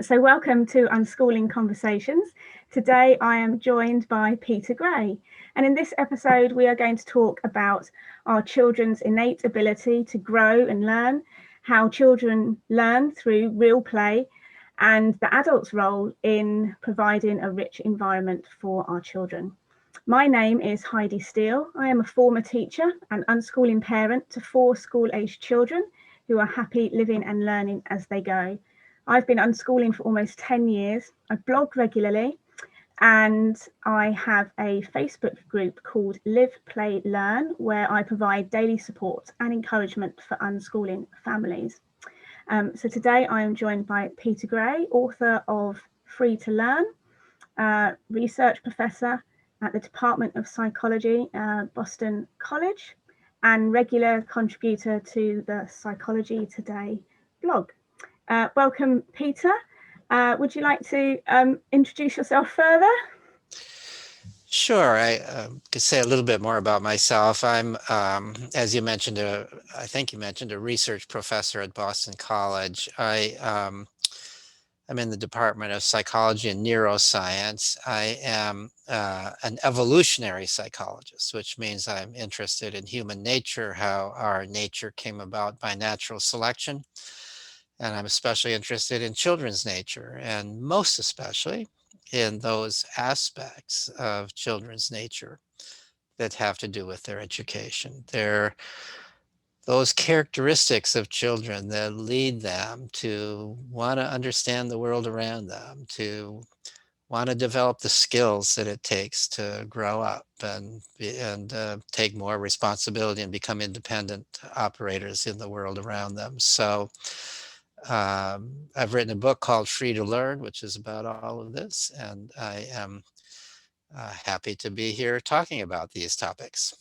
So welcome to Unschooling Conversations. Today I am joined by Peter Gray, and in this episode we are going to talk about our children's innate ability to grow and learn, how children learn through real play, and the adult's role in providing a rich environment for our children. My name is Heidi Steel. I am a former teacher and unschooling parent to 4 school-aged children who are happy living and learning as they go. I've been unschooling for almost 10 years. I blog regularly and I have a Facebook group called Live, Play, Learn, where I provide daily support and encouragement for unschooling families. So today I am joined by Peter Gray, author of Free to Learn, research professor at the Department of Psychology, Boston College, and regular contributor to the Psychology Today blog. Welcome, Peter. Would you like to introduce yourself further? Sure, I could say a little bit more about myself. I'm, as you mentioned, I think you mentioned, a research professor at Boston College. I'm in the Department of Psychology and Neuroscience. I am an evolutionary psychologist, which means I'm interested in human nature, how our nature came about by natural selection. And I'm especially interested in children's nature, and most especially in those aspects of children's nature that have to do with their education. They're those characteristics of children that lead them to want to understand the world around them, to want to develop the skills that it takes to grow up and take more responsibility and become independent operators in the world around them. So I've written a book called Free to Learn, which is about all of this, and I am happy to be here talking about these topics.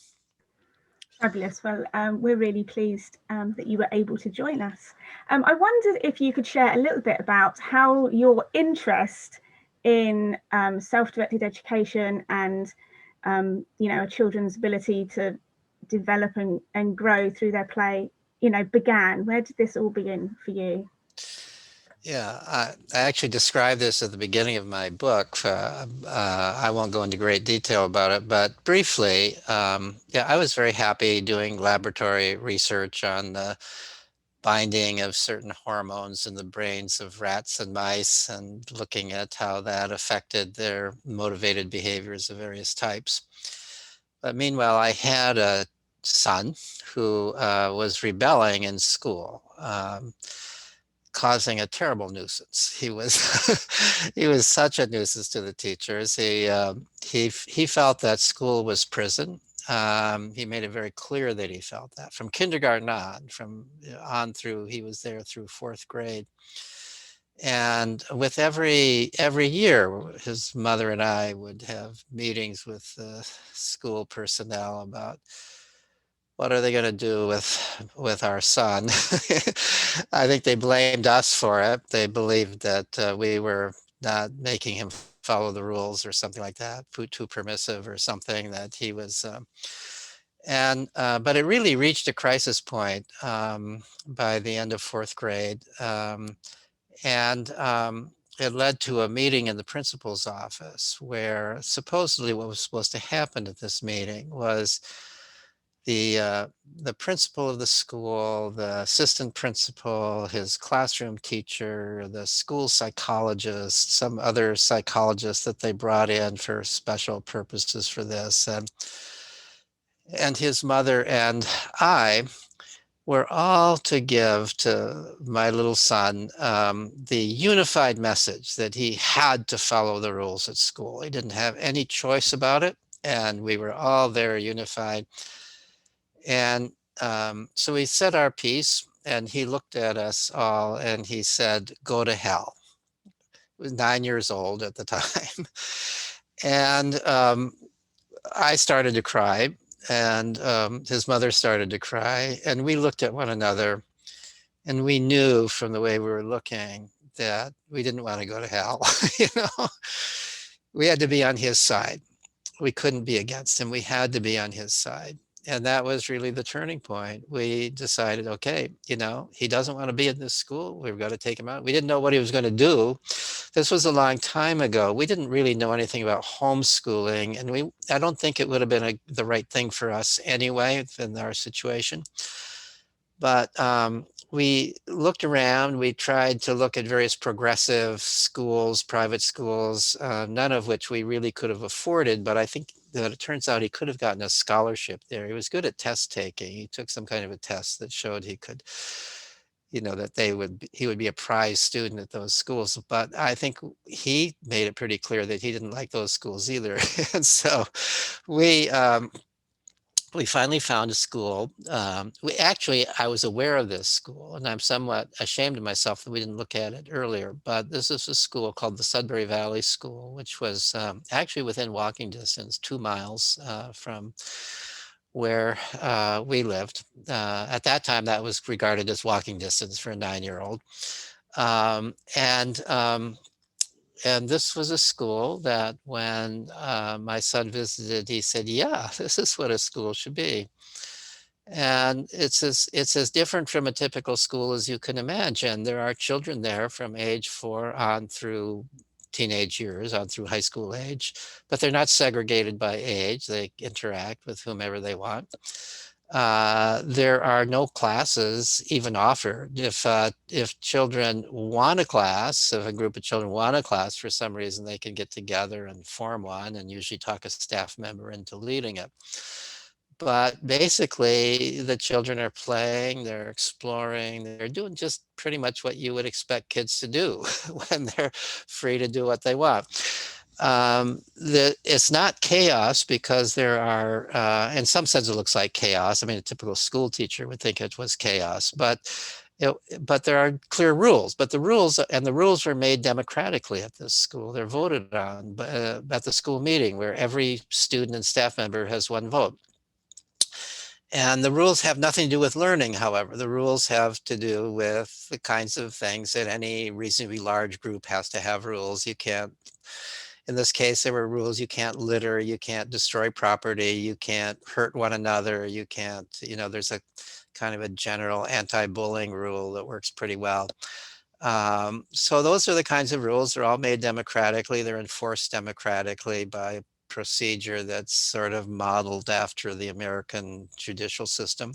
Fabulous. Well, we're really pleased that you were able to join us. I wondered if you could share a little bit about how your interest in self-directed education and a children's ability to develop and grow through their play, began. Where did this all begin for you? Yeah, I actually described this at the beginning of my book. I won't go into great detail about it, but briefly, yeah, I was very happy doing laboratory research on the binding of certain hormones in the brains of rats and mice and looking at how that affected their motivated behaviors of various types. But meanwhile, I had a son who was rebelling in school. Causing a terrible nuisance. He was he was such a nuisance to the teachers. He felt that school was prison. He made it very clear that he felt that from kindergarten on, through, he was there through 4th grade. And with every year, his mother and I would have meetings with school personnel about what are they going to do with our son? I think they blamed us for it. They believed that we were not making him follow the rules or something like that, too permissive or something, that he was. But it really reached a crisis point by the end of 4th grade. It led to a meeting in the principal's office where supposedly what was supposed to happen at this meeting was the principal of the school, the assistant principal, his classroom teacher, the school psychologist, some other psychologist that they brought in for special purposes for this, and his mother and I were all to give to my little son the unified message that he had to follow the rules at school. He didn't have any choice about it, and we were all very unified. And so we said our piece, and he looked at us all and he said, "Go to hell." He was 9 years old at the time. And I started to cry, and his mother started to cry. And we looked at one another, and we knew from the way we were looking that we didn't want to go to hell. We had to be on his side. We couldn't be against him. We had to be on his side. And that was really the turning point. We decided, okay, he doesn't want to be in this school. We've got to take him out. We didn't know what he was going to do. This was a long time ago. We didn't really know anything about homeschooling, and I don't think it would have been the right thing for us anyway in our situation. But we looked around. We tried to look at various progressive schools, private schools, none of which we really could have afforded. But I think that it turns out he could have gotten a scholarship there. He was good at test taking. He took some kind of a test that showed he could, that he would be a prize student at those schools. But I think he made it pretty clear that he didn't like those schools either. And so we we finally found a school. I was aware of this school, and I'm somewhat ashamed of myself that we didn't look at it earlier. But this is a school called the Sudbury Valley School, which was actually within walking distance, 2 miles from where we lived. At that time, that was regarded as walking distance for a 9-year-old. Um, and um, and this was a school that when my son visited, he said, yeah, this is what a school should be. And it's as different from a typical school as you can imagine. There are children there from age 4 on through teenage years, on through high school age, but they're not segregated by age. They interact with whomever they want. There are no classes even offered. If children want a class, if a group of children want a class for some reason, they can get together and form one and usually talk a staff member into leading it. But basically, the children are playing, they're exploring, they're doing just pretty much what you would expect kids to do when they're free to do what they want. It's not chaos because there are, in some sense, it looks like chaos. I mean, a typical school teacher would think it was chaos, but there are clear rules. But the rules are made democratically at this school. They're voted on at the school meeting where every student and staff member has one vote. And the rules have nothing to do with learning, however. The rules have to do with the kinds of things that any reasonably large group has to have rules. You can't, in this case, there were rules. You can't litter, you can't destroy property, you can't hurt one another, you can't, there's a kind of a general anti-bullying rule that works pretty well. So those are the kinds of rules. They're all made democratically. They're enforced democratically by procedure that's sort of modeled after the American judicial system.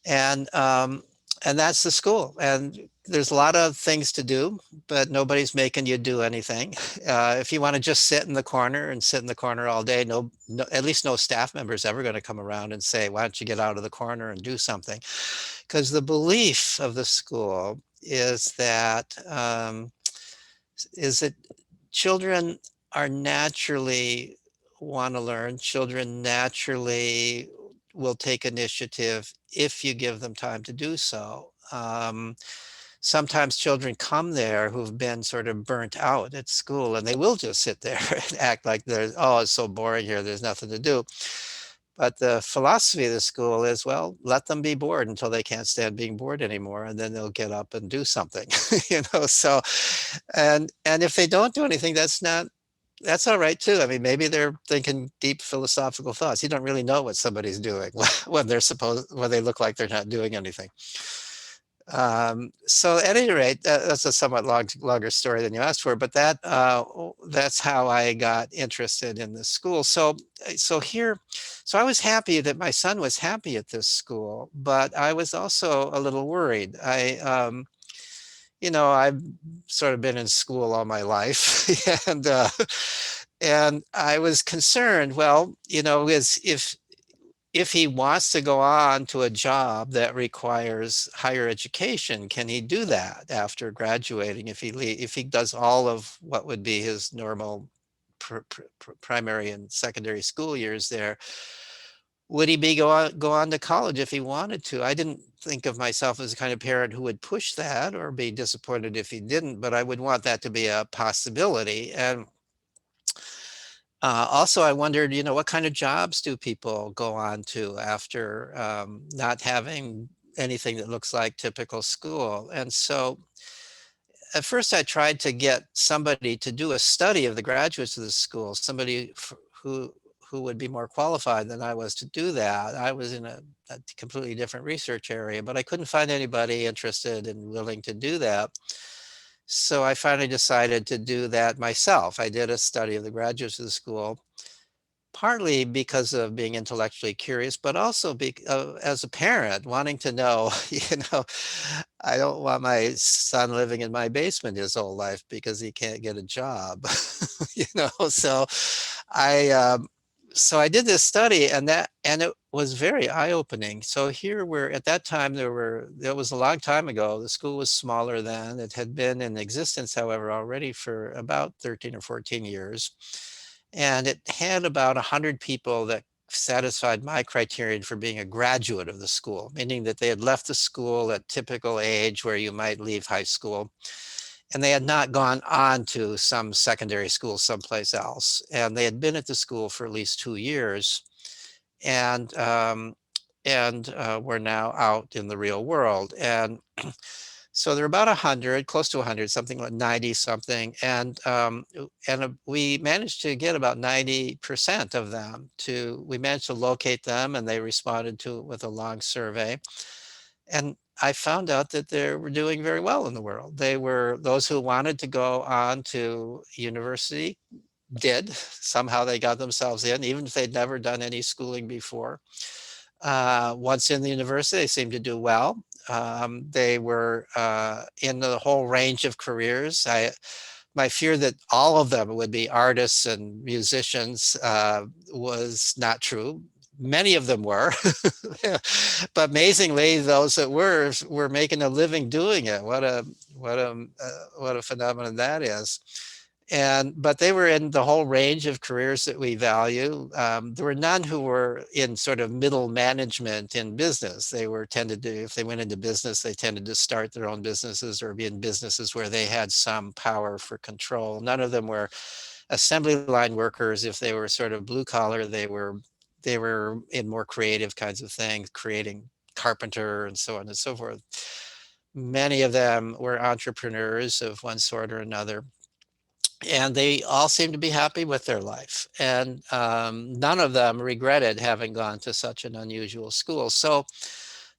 And and that's the school. And there's a lot of things to do, but nobody's making you do anything. If you want to just sit in the corner and sit in the corner all day, at least no staff member is ever going to come around and say, why don't you get out of the corner and do something? Because the belief of the school is that children are naturally want to learn. Children naturally will take initiative if you give them time to do so. Sometimes children come there who've been sort of burnt out at school, and they will just sit there and act like it's so boring here, there's nothing to do. But the philosophy of the school is, well, let them be bored until they can't stand being bored anymore, and then they'll get up and do something, So, and if they don't do anything, that's all right too. I mean, maybe they're thinking deep philosophical thoughts. You don't really know what somebody's doing when when they look like they're not doing anything. So at any rate, that's a somewhat longer story than you asked for, but that's how I got interested in the school. So I was happy that my son was happy at this school, but I was also a little worried. I've sort of been in school all my life, and I was concerned. Well, if he wants to go on to a job that requires higher education, can he do that after graduating? If he does all of what would be his normal primary and secondary school years there, would he go on to college if he wanted to? I didn't think of myself as the kind of parent who would push that or be disappointed if he didn't, but I would want that to be a possibility. And also, I wondered, what kind of jobs do people go on to after not having anything that looks like typical school? And so at first I tried to get somebody to do a study of the graduates of the school, somebody who who would be more qualified than I was to do that. I was in a completely different research area, but I couldn't find anybody interested and willing to do that. So I finally decided to do that myself. I did a study of the graduates of the school, partly because of being intellectually curious, but also as a parent wanting to know, I don't want my son living in my basement his whole life because he can't get a job, So I, um, so I did this study, and it was very eye-opening. So here we're at that time, that was a long time ago. The school was smaller then. It had been in existence, however, already for about 13 or 14 years. And it had about 100 people that satisfied my criterion for being a graduate of the school, meaning that they had left the school at typical age where you might leave high school, and they had not gone on to some secondary school someplace else. And they had been at the school for at least 2 years, and were now out in the real world. And so there are about 100, close to 100, something like 90 something. And we managed to get about 90% of them we managed to locate them, and they responded to it with a long survey. And I found out that they were doing very well in the world. They were those who wanted to go on to university did. Somehow they got themselves in, even if they'd never done any schooling before. Once in the university, they seemed to do well. They were in the whole range of careers. My fear that all of them would be artists and musicians was not true. Many of them were, but amazingly, those that were making a living doing it. What a phenomenon that is. But they were in the whole range of careers that we value. There were none who were in sort of middle management in business. If they went into business, they tended to start their own businesses or be in businesses where they had some power for control. None of them were assembly line workers. If they were sort of blue collar, they were in more creative kinds of things, creating carpenter and so on and so forth. Many of them were entrepreneurs of one sort or another, and they all seemed to be happy with their life. And none of them regretted having gone to such an unusual school. So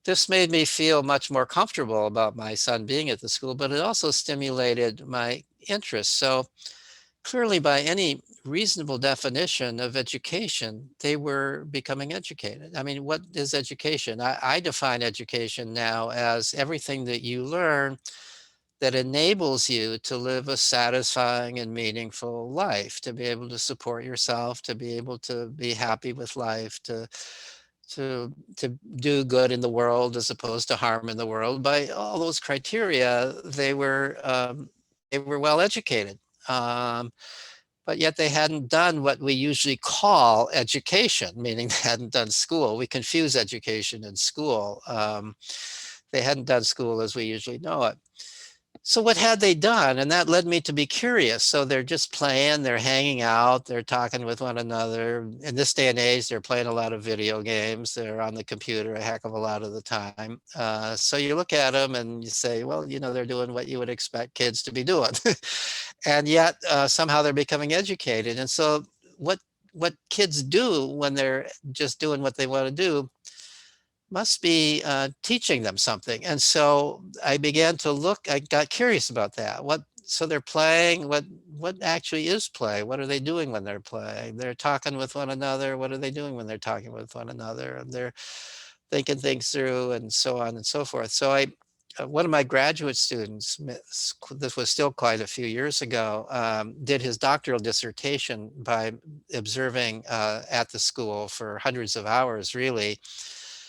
this made me feel much more comfortable about my son being at the school, but it also stimulated my interest. So clearly, by any reasonable definition of education, they were becoming educated. I mean, what is education? I define education now as everything that you learn that enables you to live a satisfying and meaningful life, to be able to support yourself, to be able to be happy with life, to do good in the world as opposed to harm in the world. By all those criteria, they were well educated. Um, but yet they hadn't done what we usually call education, meaning they hadn't done school. We confuse education and school. They hadn't done school as we usually know it. So what had they done? And that led me to be curious. So they're just playing, they're hanging out, they're talking with one another. In this day and age, they're playing a lot of video games. They're on the computer a heck of a lot of the time. So you look at them and you say, well, they're doing what you would expect kids to be doing. And yet somehow they're becoming educated. And so what kids do when they're just doing what they want to do must be teaching them something. And so I began to look, I got curious about that. So they're playing, what actually is play? What are they doing when they're playing? They're talking with one another. What are they doing when they're talking with one another? And they're thinking things through and so on and so forth. So one of my graduate students, this was still quite a few years ago, did his doctoral dissertation by observing at the school for hundreds of hours, really,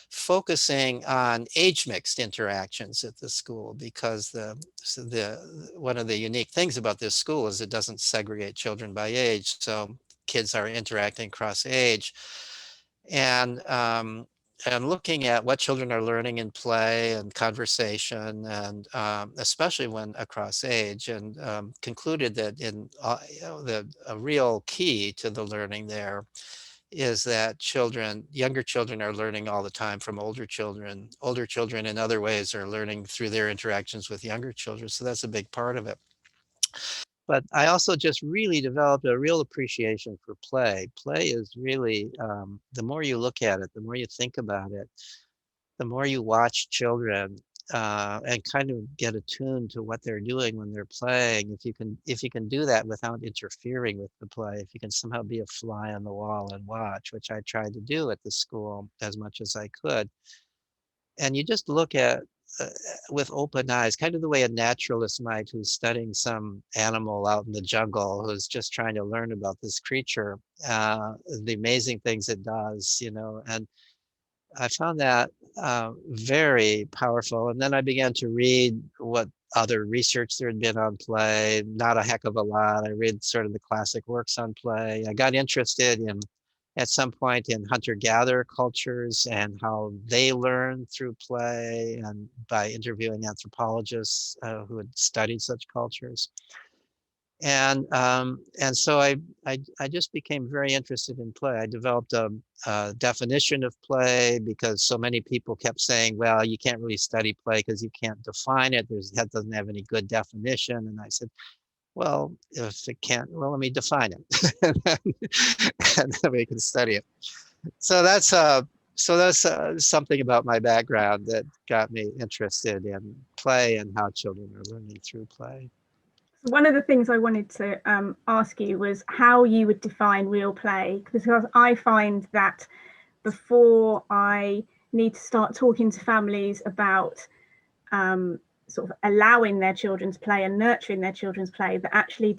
focusing on age mixed interactions at the school, because one of the unique things about this school is it doesn't segregate children by age. So kids are interacting cross age, and looking at what children are learning in play and conversation, and especially when across age, and concluded that a real key to the learning there is that younger children are learning all the time from older children. Older children in other ways are learning through their interactions with younger children. So that's a big part of it. But I also just really developed a real appreciation for play. Play is really, the more you look at it, the more you think about it, the more you watch children and kind of get attuned to what they're doing when they're playing. If you can do that without interfering with the play, if you can somehow be a fly on the wall and watch, which I tried to do at the school as much as I could, and you just look at uh, with open eyes, kind of the way a naturalist might, who's studying some animal out in the jungle, who's just trying to learn about this creature, the amazing things it does, and I found that very powerful. And then I began to read what other research there had been on play, not a heck of a lot. I read sort of the classic works on play. I got interested in, at some point, in hunter-gatherer cultures and how they learn through play, and by interviewing anthropologists who had studied such cultures. And so I just became very interested in play. I developed a definition of play because so many people kept saying, well, you can't really study play because you can't define it. That doesn't have any good definition. And I said, well, if it can't, well, let me define it, and then we can study it. So that's something about my background that got me interested in play and how children are learning through play. So one of the things I wanted to ask you was how you would define real play, because I find that before I need to start talking to families about sort of allowing their children to play and nurturing their children's play, that actually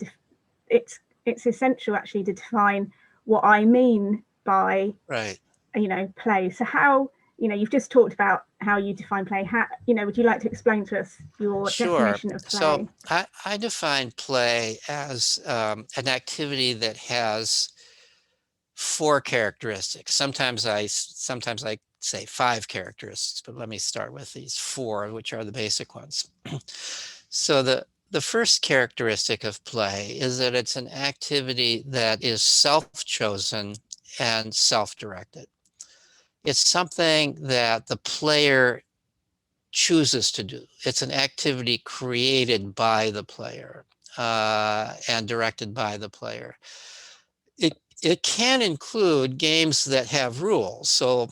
it's essential actually to define what I mean by Right. play. So how, you've just talked about how you define play. How, would you like to explain to us your Sure. definition of So play? I define play as an activity that has four characteristics. Sometimes I say five characteristics, but let me start with these four, which are the basic ones. So the first characteristic of play is that it's an activity that is self-chosen and self-directed. It's something that the player chooses to do. It's an activity created by the player and directed by the player. It can include games that have rules. So,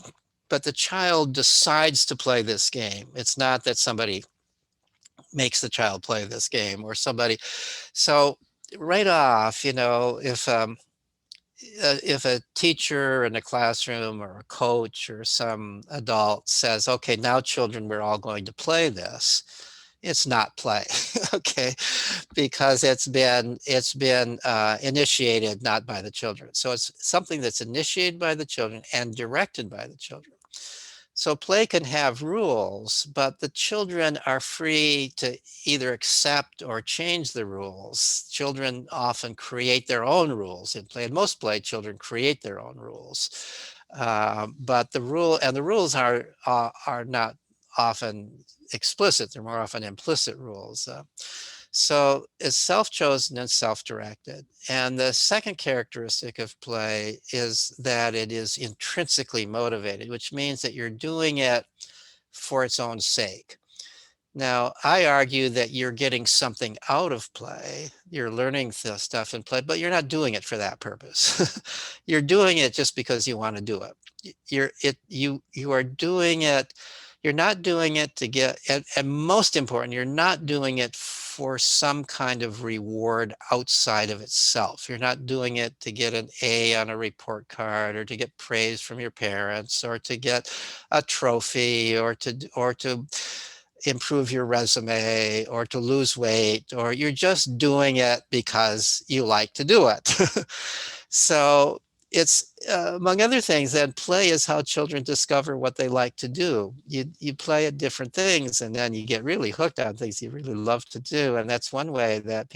but the child decides to play this game. It's not that somebody makes the child play this game or somebody. So right off, if a teacher in a classroom or a coach or some adult says, okay, now children, we're all going to play this, it's not play, okay, because it's been initiated not by the children. So it's something that's initiated by the children and directed by the children. So play can have rules, but the children are free to either accept or change the rules. Children often create their own rules in play. In most play, children create their own rules. But the rules are not often explicit. They're more often implicit rules. So it's self-chosen and self-directed. And the second characteristic of play is that it is intrinsically motivated, which means that you're doing it for its own sake. Now, I argue that you're getting something out of play. You're learning the stuff in play, but you're not doing it for that purpose. You're doing it just because you want to do it. You are doing it. You're not doing it to get, and most important, you're not doing it for some kind of reward outside of itself. You're not doing it to get an A on a report card or to get praise from your parents or to get a trophy or to improve your resume or to lose weight, or you're just doing it because you like to do it. So it's among other things, then play is how children discover what they like to do. You play at different things and then you get really hooked on things you really love to do. And that's one way that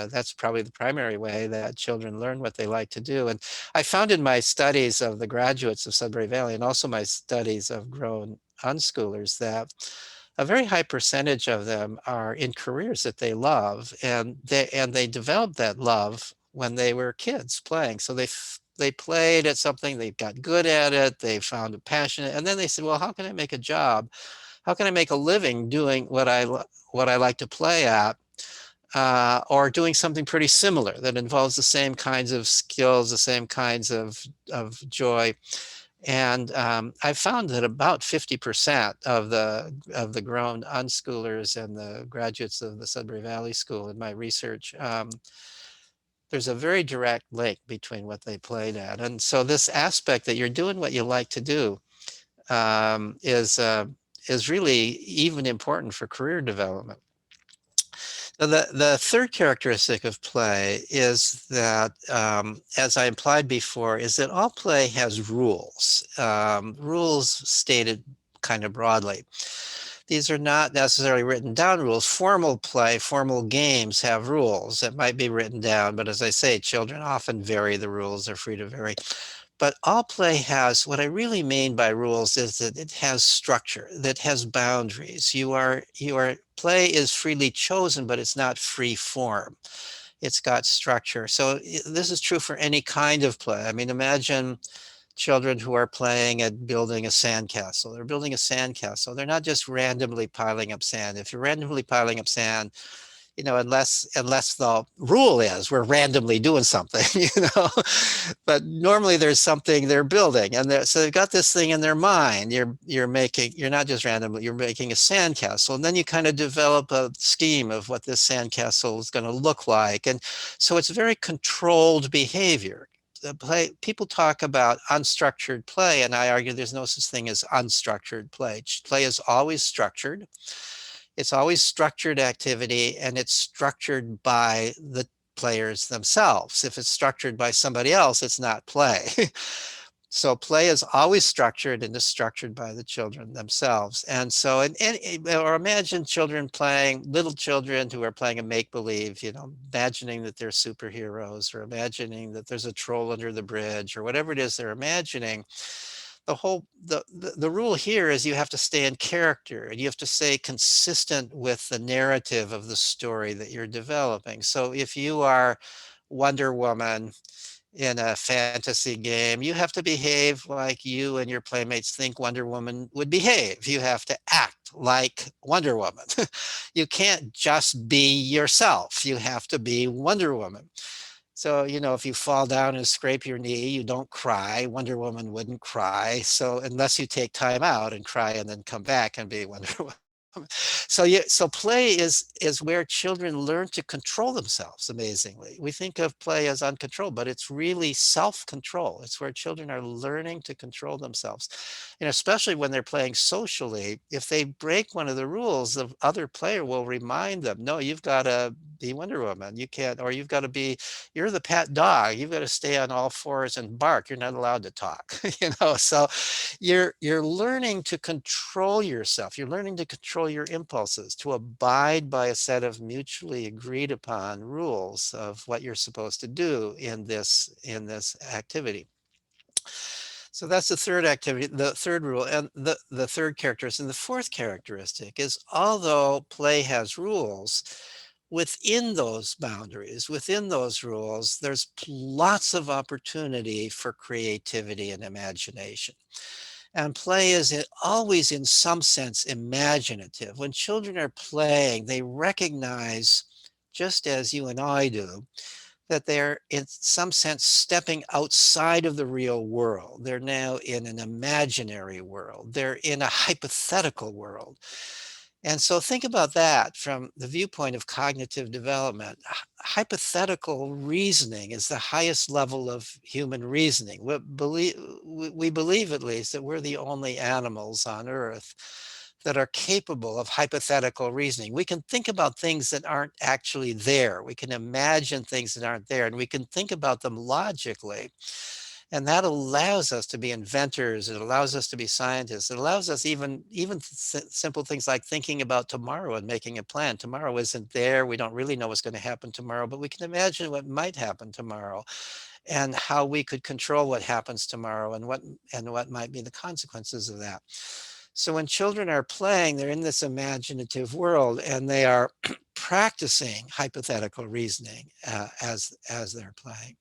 that's probably the primary way that children learn what they like to do. And I found in my studies of the graduates of Sudbury Valley and also my studies of grown unschoolers that a very high percentage of them are in careers that they love, and they developed that love when they were kids playing. So they played at something, they got good at it, they found it passionate, and then they said, well, how can I make a job? How can I make a living doing what I like to play at? or doing something pretty similar that involves the same kinds of skills, the same kinds of joy. And I found that about 50% of the grown unschoolers and the graduates of the Sudbury Valley School in my research, there's a very direct link between what they played at. And so this aspect that you're doing what you like to do um, is, uh, is really even important for career development. Now, the third characteristic of play is that, as I implied before, is that all play has rules, rules stated kind of broadly. These are not necessarily written down rules. Formal play, formal games have rules that might be written down, but as I say, children often vary the rules, they're free to vary. But all play has, what I really mean by rules is that it has structure, that has boundaries. Play is freely chosen, but it's not free form. It's got structure. So this is true for any kind of play. I mean, imagine children who are playing at building a sandcastle. They're building a sandcastle. They're not just randomly piling up sand. If you're randomly piling up sand, unless the rule is we're randomly doing something, but normally there's something they're building, and so they've got this thing in their mind. You're not just randomly, you're making a sandcastle, and then you kind of develop a scheme of what this sandcastle is going to look like, and so it's very controlled behavior. People talk about unstructured play, and I argue there's no such thing as unstructured play. Play is always structured. It's always structured activity, and it's structured by the players themselves. If it's structured by somebody else, it's not play. So play is always structured and is structured by the children themselves. And so, or imagine children playing, little children who are playing a make-believe, imagining that they're superheroes, or imagining that there's a troll under the bridge, or whatever it is they're imagining. The rule here is you have to stay in character, and you have to stay consistent with the narrative of the story that you're developing. So if you are Wonder Woman in a fantasy game, you have to behave like you and your playmates think Wonder Woman would behave. You have to act like Wonder Woman. You can't just be yourself. You have to be Wonder Woman. So, if you fall down and scrape your knee, you don't cry. Wonder Woman wouldn't cry. So unless you take time out and cry and then come back and be Wonder Woman. So play is where children learn to control themselves. Amazingly, we think of play as uncontrolled, but it's really self-control. It's where children are learning to control themselves, and especially when they're playing socially. If they break one of the rules, the other player will remind them, "No, you've got to be Wonder Woman. You can't, or you've got to be. You're the pet dog. You've got to stay on all fours and bark. You're not allowed to talk." So you're learning to control yourself. You're learning to control your impulses, to abide by a set of mutually agreed upon rules of what you're supposed to do in this activity. So that's the third activity, the third rule, and the third characteristic. And the fourth characteristic is, although play has rules, within those boundaries, within those rules, there's lots of opportunity for creativity and imagination. And play is always, in some sense, imaginative. When children are playing, they recognize, just as you and I do, that they're in some sense stepping outside of the real world. They're now in an imaginary world. They're in a hypothetical world. And so think about that from the viewpoint of cognitive development. Hypothetical reasoning is the highest level of human reasoning. We believe, at least, that we're the only animals on Earth that are capable of hypothetical reasoning. We can think about things that aren't actually there. We can imagine things that aren't there, and we can think about them logically. And that allows us to be inventors. It allows us to be scientists. It allows us even simple things like thinking about tomorrow and making a plan. Tomorrow isn't there. We don't really know what's going to happen tomorrow, but we can imagine what might happen tomorrow and how we could control what happens tomorrow and what might be the consequences of that. So when children are playing, they're in this imaginative world, and they are practicing hypothetical reasoning as they're playing.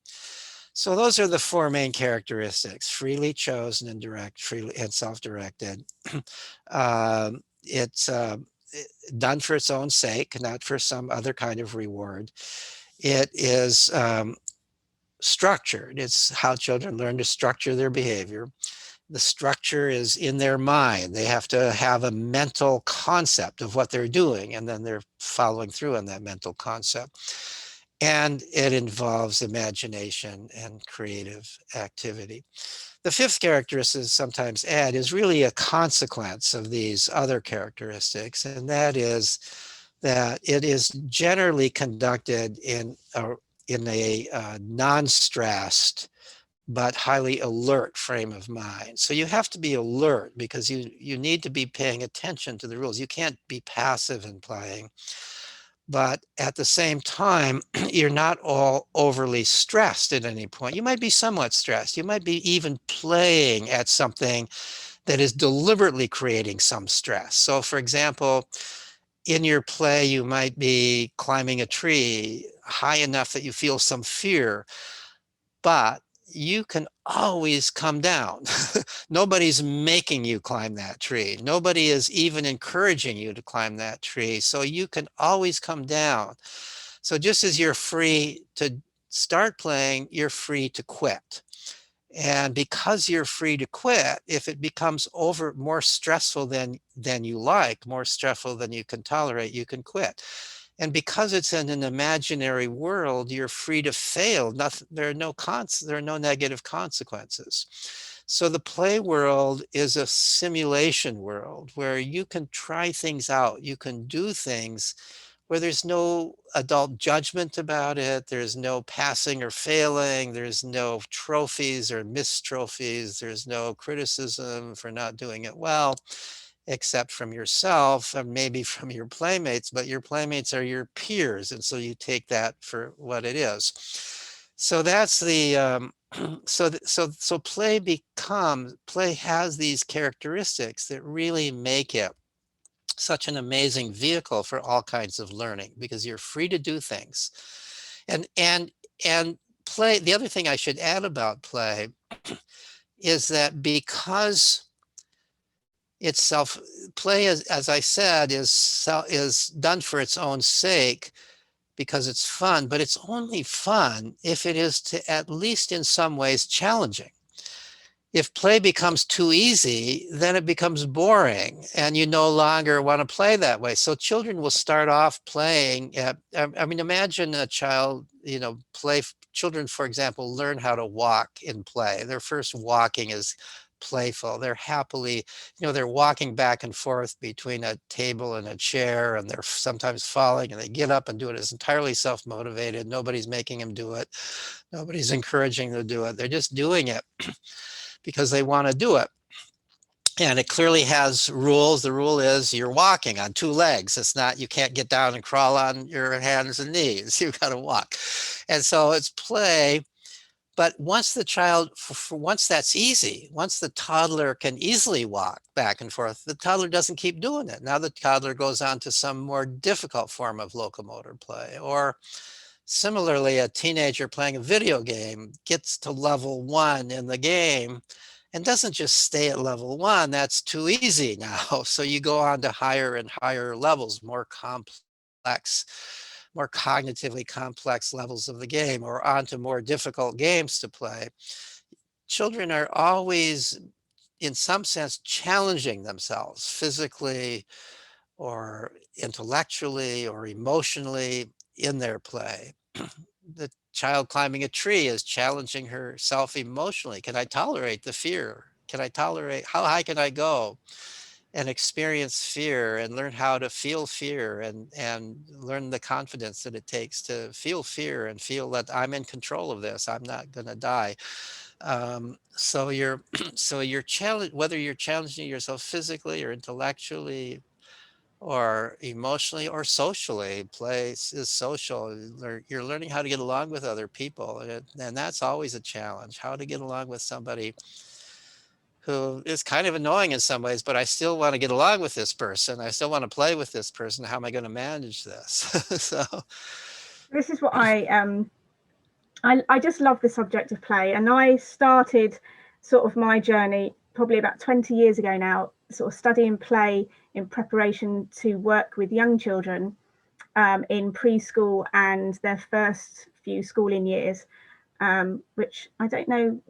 So those are the four main characteristics: freely chosen and direct, freely and self-directed. It's done for its own sake, not for some other kind of reward. It is structured. It's how children learn to structure their behavior. The structure is in their mind. They have to have a mental concept of what they're doing, and then they're following through on that mental concept. And it involves imagination and creative activity. The fifth characteristic sometimes add is really a consequence of these other characteristics, and that is that it is generally conducted in a non-stressed but highly alert frame of mind. So you have to be alert because you need to be paying attention to the rules. You can't be passive in playing. But at the same time, you're not all overly stressed at any point. You might be somewhat stressed. You might be even playing at something that is deliberately creating some stress. So for example, in your play, you might be climbing a tree high enough that you feel some fear, but you can always come down. Nobody's making you climb that tree. Nobody is even encouraging you to climb that tree. So you can always come down. So just as you're free to start playing, you're free to quit. And because you're free to quit, if it becomes more stressful than you like, more stressful than you can tolerate, you can quit. And because it's in an imaginary world, you're free to fail. There are no negative consequences. So the play world is a simulation world where you can try things out. You can do things where there's no adult judgment about it. There's no passing or failing. There's no trophies or missed trophies. There's no criticism for not doing it well, except from yourself and maybe from your playmates, but your playmates are your peers. And so you take that for what it is. So that's the, so play has these characteristics that really make it such an amazing vehicle for all kinds of learning because you're free to do things. And play, the other thing I should add about play is that because play, as I said, is done for its own sake because it's fun, but it's only fun if it is to at least in some ways challenging. If play becomes too easy, then it becomes boring and you no longer want to play that way. So children will start off playing. I mean, imagine a child, children, for example, learn how to walk in play. Their first walking is playful. They're walking back and forth between a table and a chair, and they're sometimes falling, and they get up and do it. It's entirely self-motivated. Nobody's making them do it. Nobody's encouraging them to do it. They're just doing it because they want to do it. And it clearly has rules. The rule is you're walking on two legs. It's not, you can't get down and crawl on your hands and knees. You've got to walk. And so it's play. But once the child, once that's easy, once the toddler can easily walk back and forth, the toddler doesn't keep doing it. Now the toddler goes on to some more difficult form of locomotor play. Or similarly, a teenager playing a video game gets to level 1 in the game and doesn't just stay at level 1. That's too easy now. So you go on to higher and higher levels, more complex, more cognitively complex levels of the game, or onto more difficult games to play. Children are always, in some sense, challenging themselves physically or intellectually or emotionally in their play. The child climbing a tree is challenging herself emotionally. Can I tolerate the fear? How high can I go and experience fear and learn how to feel fear and learn the confidence that it takes to feel fear and feel that I'm in control of this. I'm not going to die. So you're, whether you're challenging yourself physically or intellectually or emotionally or socially. Play is social. You're learning how to get along with other people. And that's always a challenge, how to get along with somebody who is kind of annoying in some ways, but I still want to get along with this person. I still want to play with this person. How am I going to manage this? So This is what I just love the subject of play, and I started sort of my journey probably about 20 years ago now sort of study and play in preparation to work with young children in preschool and their first few schooling years, which I don't know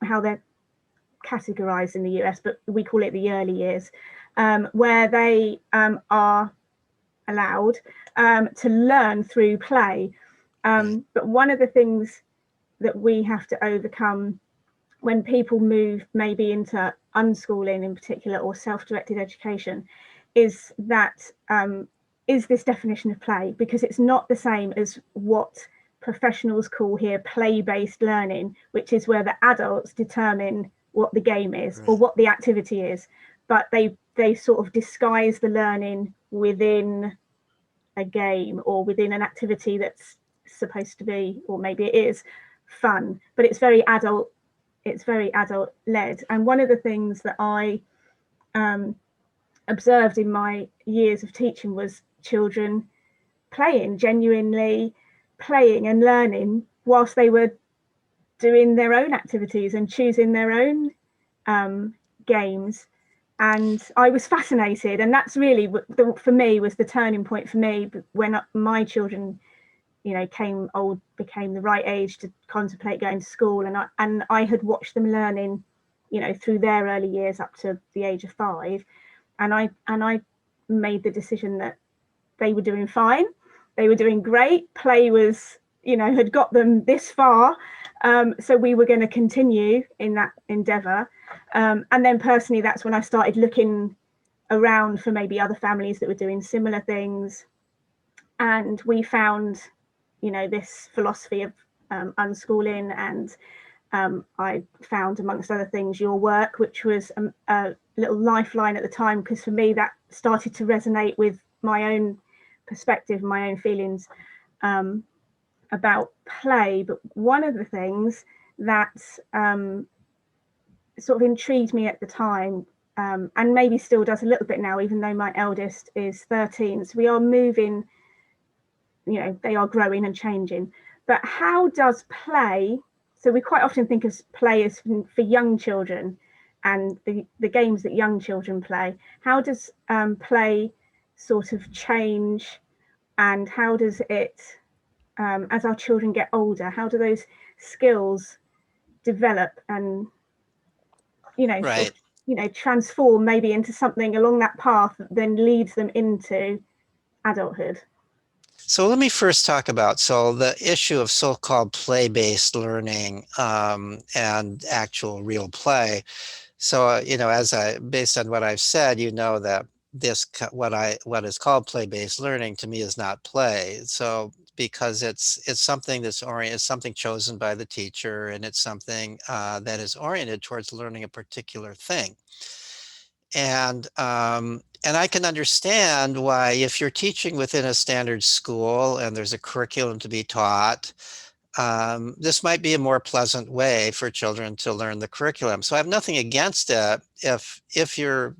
how they're categorized in the US, but we call it the early years, where they are allowed to learn through play. But one of the things that we have to overcome when people move maybe into unschooling in particular, or self-directed education, is that is this definition of play, because it's not the same as what professionals call here play-based learning, which is where the adults determine what the game is or what the activity is, but they sort of disguise the learning within a game or within an activity that's supposed to be, or maybe it is, fun, but it's very adult led. And one of the things that I observed in my years of teaching was children genuinely playing and learning whilst they were doing their own activities and choosing their own games. And I was fascinated, and that's really for me was the turning point for me when my children, became the right age to contemplate going to school, and I had watched them learning, through their early years up to the age of 5, and I made the decision that they were doing fine, they were doing great. Play was, had got them this far, so we were going to continue in that endeavour. And then personally, that's when I started looking around for maybe other families that were doing similar things, and we found this philosophy of unschooling, and I found, amongst other things, your work, which was a little lifeline at the time, because for me that started to resonate with my own perspective, my own feelings about play. But one of the things that sort of intrigued me at the time, and maybe still does a little bit now, even though my eldest is 13, so we are moving, they are growing and changing. But how does play, so we quite often think of play as for young children and the games that young children play. How does play sort of change, and how does it, as our children get older, how do those skills develop and, sort of, transform maybe into something along that path that then leads them into adulthood? So let me first talk about the issue of so-called play-based learning and actual real play. So, based on what I've said, that what is called play-based learning to me is not play. So because it's something that's it's something chosen by the teacher, and it's something that is oriented towards learning a particular thing. And I can understand why, if you're teaching within a standard school and there's a curriculum to be taught, this might be a more pleasant way for children to learn the curriculum. So I have nothing against it if you're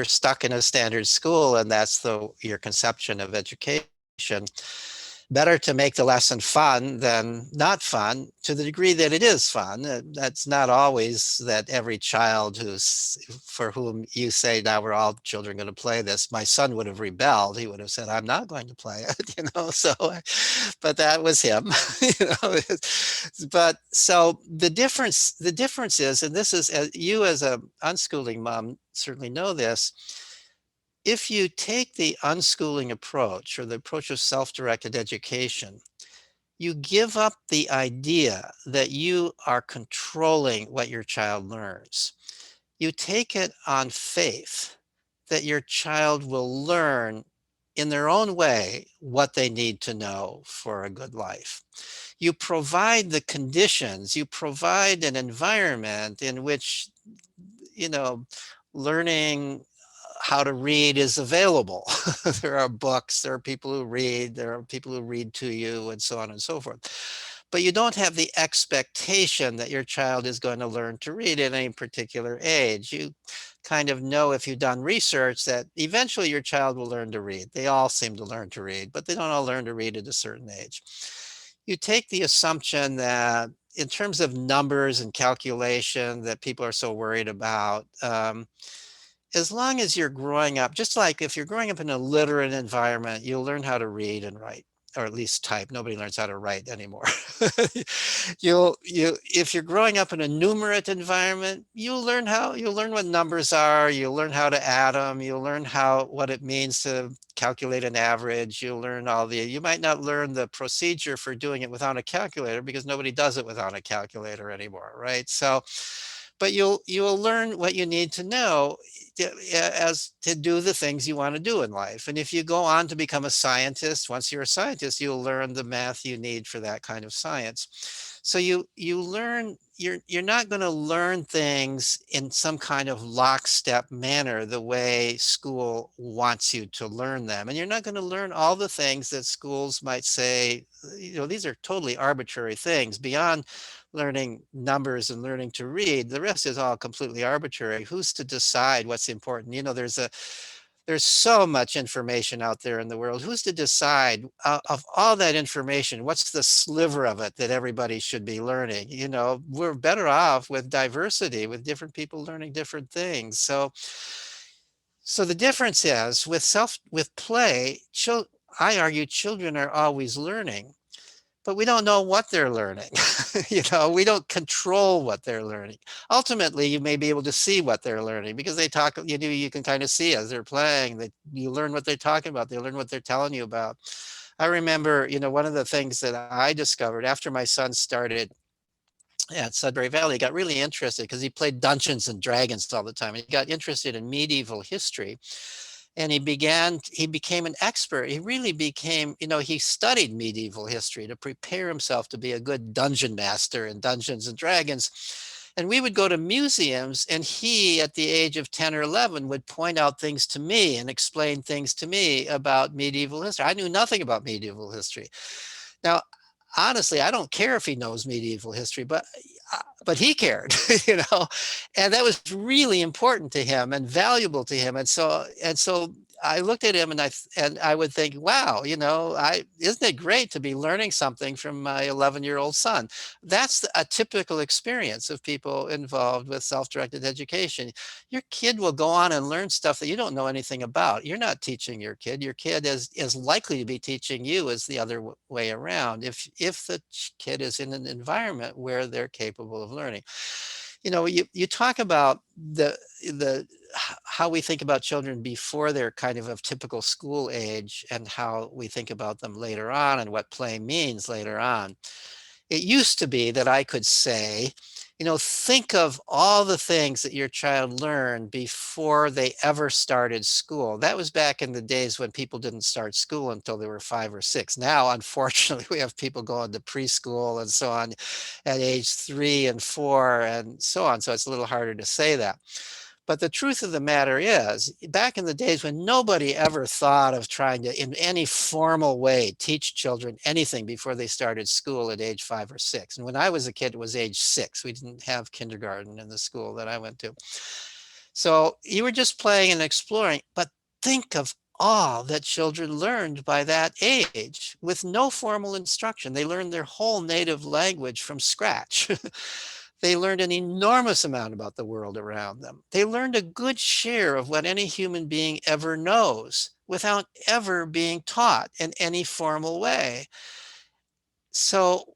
stuck in a standard school and that's your conception of education. Better to make the lesson fun than not fun, to the degree that it is fun. That's not always that every child for whom you say, now we're all children going to play this. My son would have rebelled. He would have said, I'm not going to play it, so, but that was him, But so the difference is, and this is, you as a unschooling mom certainly know this, if you take the unschooling approach, or the approach of self-directed education, you give up the idea that you are controlling what your child learns. You take it on faith that your child will learn in their own way what they need to know for a good life. You provide the conditions, you provide an environment in which, learning how to read is available. There are books, there are people who read, there are people who read to you, and so on and so forth. But you don't have the expectation that your child is going to learn to read at any particular age. You kind of know, if you've done research, that eventually your child will learn to read. They all seem to learn to read, but they don't all learn to read at a certain age. You take the assumption that, in terms of numbers and calculation that people are so worried about, as long as you're growing up, just like if you're growing up in a literate environment, you'll learn how to read and write, or at least type. Nobody learns how to write anymore. If you're growing up in a numerate environment, you'll learn what numbers are, you'll learn how to add them, you'll learn what it means to calculate an average, you might not learn the procedure for doing it without a calculator because nobody does it without a calculator anymore, right? So, but you'll learn what you need to know as to do the things you want to do in life. And if you go on to become a scientist, once you're a scientist, you'll learn the math you need for that kind of science. So you learn, you're not going to learn things in some kind of lockstep manner the way school wants you to learn them. And you're not going to learn all the things that schools might say, these are totally arbitrary things beyond learning numbers and learning to read. The rest is all completely arbitrary. Who's to decide what's important? There's so much information out there in the world. Who's to decide of all that information, what's the sliver of it that everybody should be learning? We're better off with diversity, with different people learning different things. So the difference is with play, I argue children are always learning, but we don't know what they're learning. We don't control what they're learning. Ultimately, you may be able to see what they're learning because they talk, you can kind of see as they're playing that you learn what they're talking about. They learn what they're telling you about. I remember, one of the things that I discovered after my son started at Sudbury Valley, he got really interested because he played Dungeons and Dragons all the time. He got interested in medieval history. And he became an expert. He really became, he studied medieval history to prepare himself to be a good dungeon master in Dungeons and Dragons. And we would go to museums, and he, at the age of 10 or 11, would point out things to me and explain things to me about medieval history. I knew nothing about medieval history. Now, honestly, I don't care if he knows medieval history, but he cared, and that was really important to him and valuable to him. And so I looked at him and I would think, wow, isn't it great to be learning something from my 11-year-old son? That's a typical experience of people involved with self-directed education. Your kid will go on and learn stuff that you don't know anything about. You're not teaching your kid. Your kid is likely to be teaching you as the other way around. If the kid is in an environment where they're capable of learning. You talk about the how we think about children before they're kind of typical school age and how we think about them later on and what play means later on. It used to be that I could say, think of all the things that your child learned before they ever started school. That was back in the days when people didn't start school until they were 5 or 6. Now, unfortunately, we have people going to preschool and so on at age 3 and 4 and so on. So it's a little harder to say that. But the truth of the matter is, back in the days when nobody ever thought of trying to, in any formal way, teach children anything before they started school at age 5 or 6. And when I was a kid, it was age 6. We didn't have kindergarten in the school that I went to. So you were just playing and exploring, but think of all that children learned by that age with no formal instruction. They learned their whole native language from scratch. They learned an enormous amount about the world around them. They learned a good share of what any human being ever knows without ever being taught in any formal way. So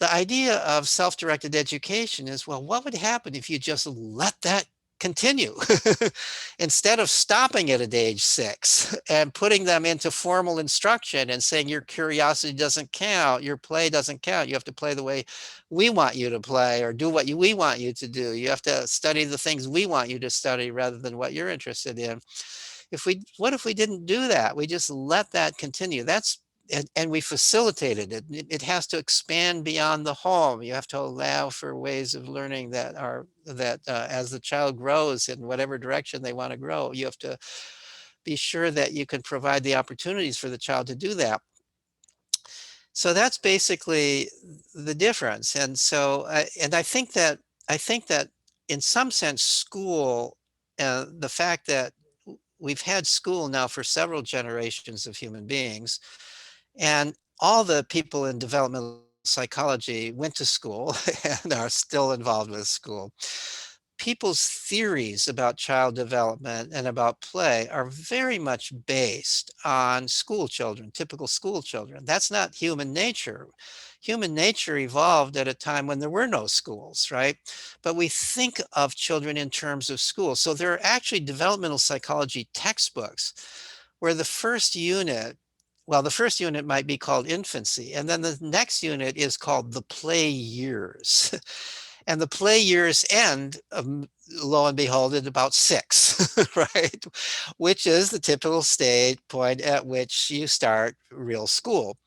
the idea of self-directed education is, well, what would happen if you just let that continue instead of stopping it at age 6 and putting them into formal instruction and saying your curiosity doesn't count, your play doesn't count, you have to play the way we want you to play or do what we want you to do, you have to study the things we want you to study rather than what you're interested in. What if we didn't do that? We just let that continue. And we facilitated it. It has to expand beyond the home. You have to allow for ways of learning that as the child grows in whatever direction they want to grow, you have to be sure that you can provide the opportunities for the child to do that. So that's basically the difference. And so, I think that in some sense, school, the fact that we've had school now for several generations of human beings, and all the people in developmental psychology went to school and are still involved with school. people's theories about child development and about play are very much based on school children, typical school children. That's not human nature. Human nature evolved at a time when there were no schools, right? But we think of children in terms of schools. So there are actually developmental psychology textbooks where the first unit, well, the first unit might be called infancy, and then the next unit is called the play years. And the play years end, lo and behold, at about 6, right? Which is the typical stage point at which you start real school.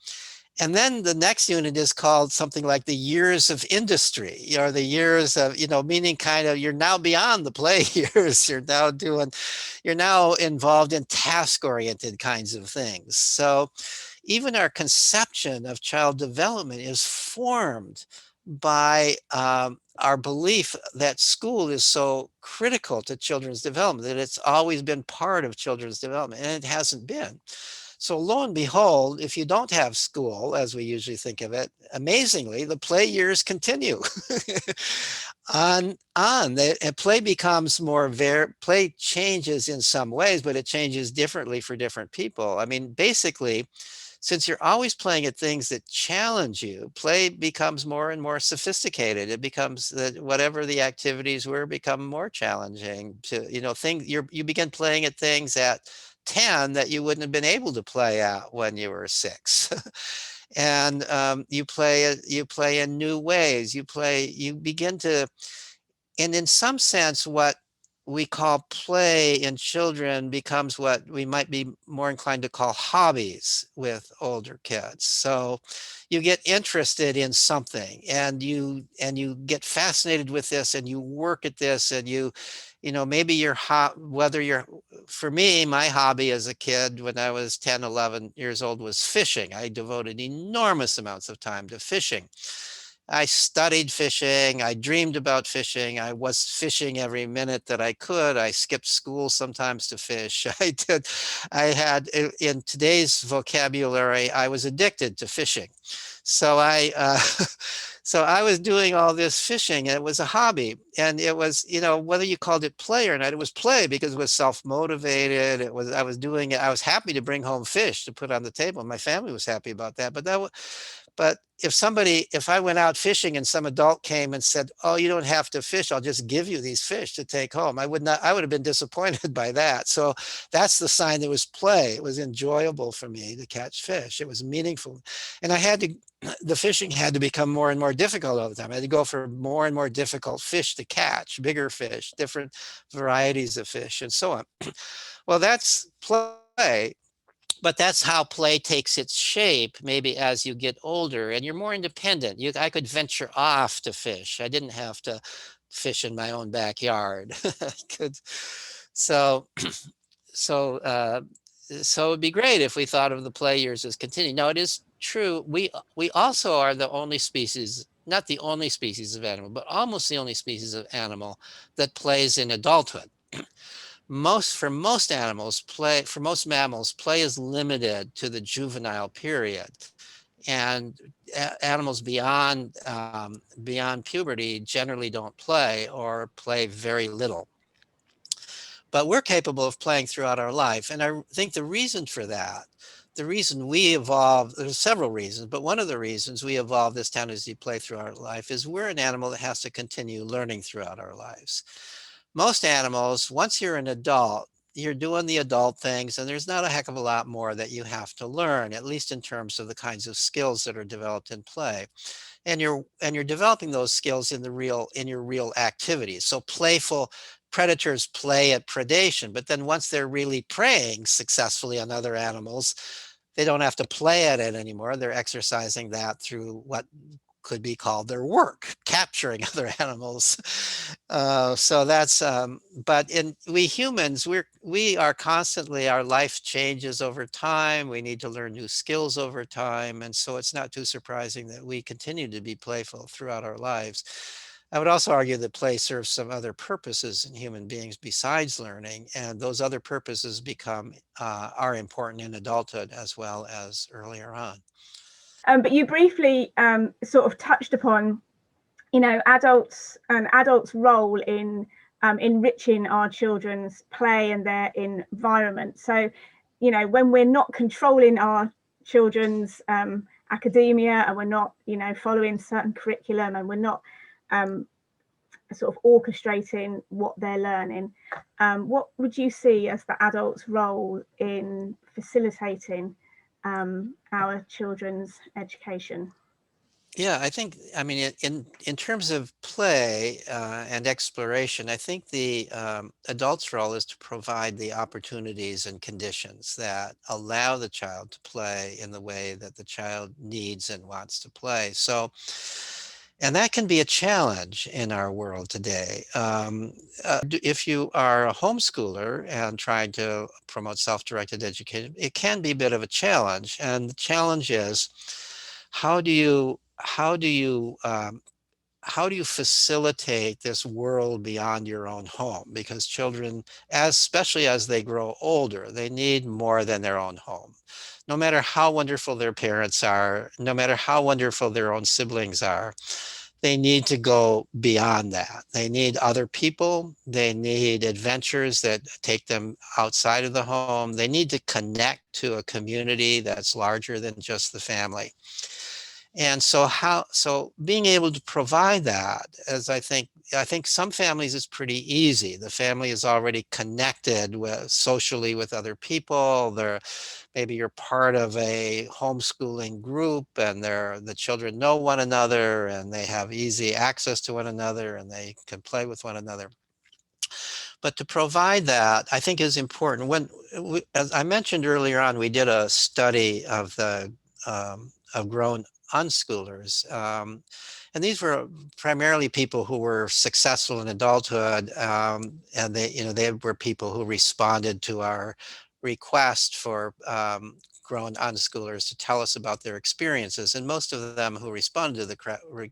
And then the next unit is called something like the years of industry, or the years of, meaning kind of you're now beyond the play years. You're now involved in task-oriented kinds of things. So even our conception of child development is formed by our belief that school is so critical to children's development, that it's always been part of children's development, and it hasn't been. So lo and behold, if you don't have school, as we usually think of it, amazingly, the play years continue. Play becomes play changes in some ways, but it changes differently for different people. I mean, basically, since you're always playing at things that challenge you, play becomes more and more sophisticated. It becomes that whatever the activities were become more challenging to, you begin playing at things at 10 that you wouldn't have been able to play at when you were 6. And you play in new ways. You begin to, and in some sense, what we call play in children becomes what we might be more inclined to call hobbies with older kids. So you get interested in something, and you get fascinated with this, and you work at this, and maybe for me, my hobby as a kid when I was 10, 11 years old was fishing. I devoted enormous amounts of time to fishing. I studied fishing. I dreamed about fishing. I was fishing every minute that I could. I skipped school sometimes to fish. In today's vocabulary, I was addicted to fishing. So so I was doing all this fishing, and it was a hobby. And it was, whether you called it play or not, it was play because it was self-motivated. I was doing it. I was happy to bring home fish to put on the table. My family was happy about that. But if I went out fishing and some adult came and said, "Oh, you don't have to fish, I'll just give you these fish to take home," I would have been disappointed by that. So that's the sign there was play. It was enjoyable for me to catch fish. It was meaningful. And the fishing had to become more and more difficult all the time. I had to go for more and more difficult fish to catch, bigger fish, different varieties of fish, and so on. Well, that's play. But that's how play takes its shape, maybe as you get older and you're more independent. I could venture off to fish. I didn't have to fish in my own backyard. I could, so, so, so it'd be great if we thought of the play years as continuing. Now, it is true. We also are the only species, not the only species of animal, but almost the only species of animal that plays in adulthood. For most mammals, play is limited to the juvenile period, and animals beyond puberty generally don't play or play very little. But we're capable of playing throughout our life, and I think the reason for that, the reason we evolved, there's several reasons, but one of the reasons we evolved this tendency to play through our life is we're an animal that has to continue learning throughout our lives. Most animals, once you're an adult, you're doing the adult things, and there's not a heck of a lot more that you have to learn, at least in terms of the kinds of skills that are developed in play. And you're developing those skills in your real activities. So playful predators play at predation, but then once they're really preying successfully on other animals, they don't have to play at it anymore. They're exercising that through what could be called their work, capturing other animals. So that's, but we humans, we are constantly, our life changes over time. We need to learn new skills over time. And so it's not too surprising that we continue to be playful throughout our lives. I would also argue that play serves some other purposes in human beings besides learning, and those other purposes are important in adulthood as well as earlier on. But you briefly sort of touched upon, adults' role in enriching our children's play and their environment. So, you know, when we're not controlling our children's academia, and we're not, you know, following certain curriculum, and we're not sort of orchestrating what they're learning, what would you see as the adult's role in facilitating our children's education? Yeah, I mean, in terms of play and exploration, I think the adult's role is to provide the opportunities and conditions that allow the child to play in the way that the child needs and wants to play. So, and that can be a challenge in our world today. If you are a homeschooler and trying to promote self-directed education, it can be a bit of a challenge. And the challenge is, how do you how do you how do you facilitate this world beyond your own home? Because children, especially as they grow older, they need more than their own home. No matter how wonderful their parents are, no matter how wonderful their own siblings are, they need to go beyond that. They need other people. They need adventures that take them outside of the home. They need to connect to a community that's larger than just the family. And so being able to provide that, as I think some families is pretty easy. The family is already connected with socially with other people. Maybe you're part of a homeschooling group, and the children know one another, and they have easy access to one another, and they can play with one another. But to provide that, I think, is important. As I mentioned earlier on, we did a study of grown unschoolers. And these were primarily people who were successful in adulthood, and they were people who responded to our request for grown unschoolers to tell us about their experiences. And most of them who responded to the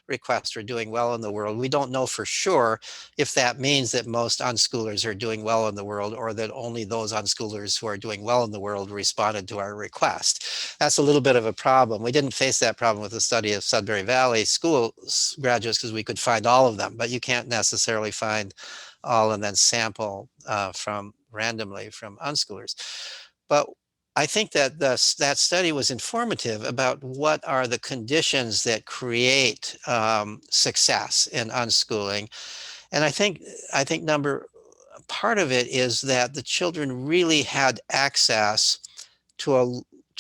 request are doing well in the world. We don't know for sure if that means that most unschoolers are doing well in the world, or that only those unschoolers who are doing well in the world responded to our request. That's a little bit of a problem. We didn't face that problem with the study of Sudbury Valley school graduates, because we could find all of them, but you can't necessarily find all and then sample from randomly from unschoolers. But I think that that study was informative about what are the conditions that create success in unschooling. And I think part of it is that the children really had access to